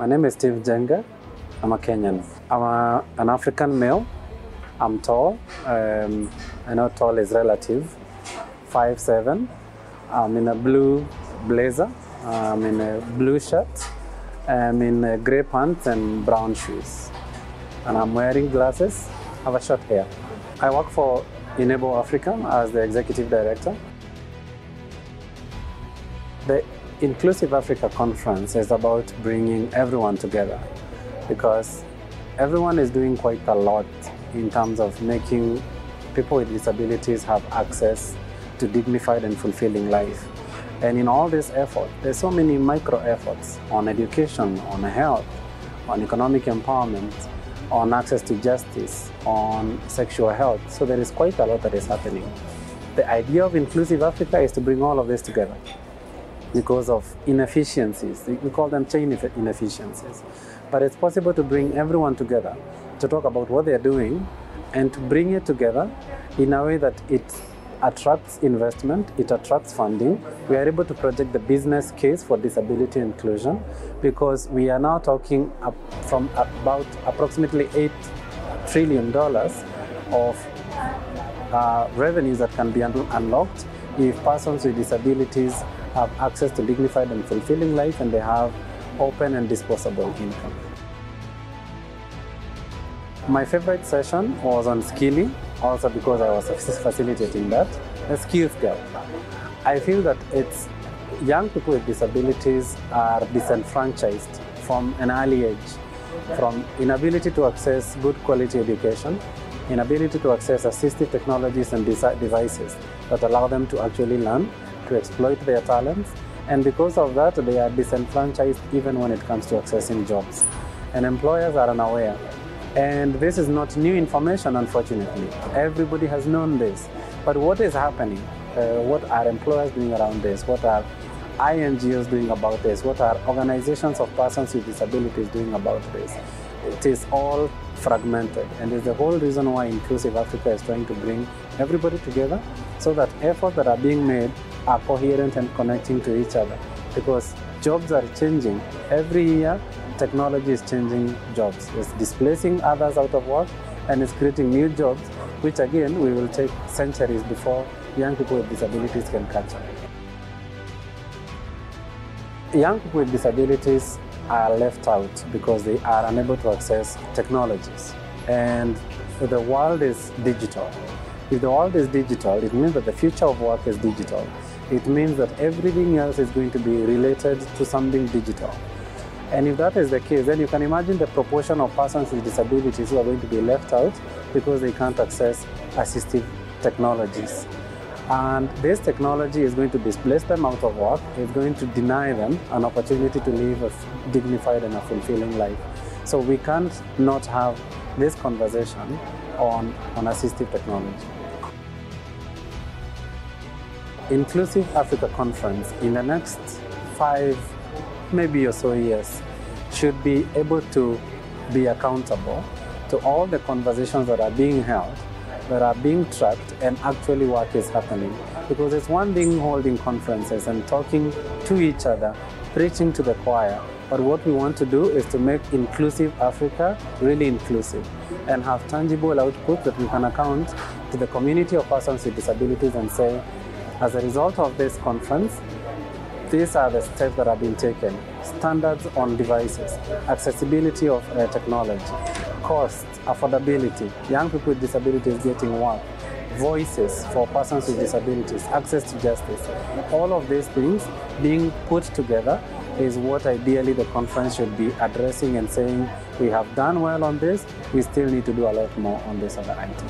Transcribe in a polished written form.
My name is Steve Njenga. I'm a Kenyan. I'm an African male. I'm tall. I know tall is relative. 5'7". I'm in a blue blazer. I'm in a blue shirt. I'm in gray pants and brown shoes. And I'm wearing glasses. I have a short hair. I work for Enable Africa as the executive director. The Inclusive Africa Conference is about bringing everyone together because everyone is doing quite a lot in terms of making people with disabilities have access to dignified and fulfilling life. And in all this effort, there's so many micro efforts on education, on health, on economic empowerment, on access to justice, on sexual health. So there is quite a lot that is happening. The idea of Inclusive Africa is to bring all of this together because of inefficiencies. We call them chain inefficiencies. But it's possible to bring everyone together to talk about what they're doing and to bring it together in a way that it attracts investment, it attracts funding. We are able to project the business case for disability inclusion because we are now talking from about approximately $8 trillion of revenues that can be unlocked if persons with disabilities have access to dignified and fulfilling life and they have open and disposable income. My favorite session was on skilling, also because I was facilitating that, the skills gap. I feel that it's young people with disabilities are disenfranchised from an early age, from inability to access good quality education, inability to access assistive technologies and devices that allow them to actually learn, to exploit their talents, and because of that they are disenfranchised even when it comes to accessing jobs. And employers are unaware. And this is not new information, unfortunately. Everybody has known this. But what is happening? What are employers doing around this? What are INGOs doing about this? What are organizations of persons with disabilities doing about this? It is all fragmented, and it's the whole reason why Inclusive Africa is trying to bring everybody together so that efforts that are being made are coherent and connecting to each other, because jobs are changing. Every year, technology is changing jobs. It's displacing others out of work and it's creating new jobs, which again, we will take centuries before young people with disabilities can catch up. Young people with disabilities are left out because they are unable to access technologies. And the world is digital. If the world is digital, it means that the future of work is digital. It means that everything else is going to be related to something digital. And if that is the case, then you can imagine the proportion of persons with disabilities who are going to be left out because they can't access assistive technologies. And this technology is going to displace them out of work. It's going to deny them an opportunity to live a dignified and a fulfilling life. So we can't not have this conversation on assistive technology. Inclusive Africa Conference in the next 5 maybe or so years should be able to be accountable to all the conversations that are being held, that are being tracked, and actually work is happening. Because it's one thing holding conferences and talking to each other, preaching to the choir, but what we want to do is to make Inclusive Africa really inclusive and have tangible output that we can account to the community of persons with disabilities and say, as a result of this conference, these are the steps that have been taken. Standards on devices, accessibility of technology, cost, affordability, young people with disabilities getting work, voices for persons with disabilities, access to justice. All of these things being put together is what ideally the conference should be addressing and saying, we have done well on this, we still need to do a lot more on this other item.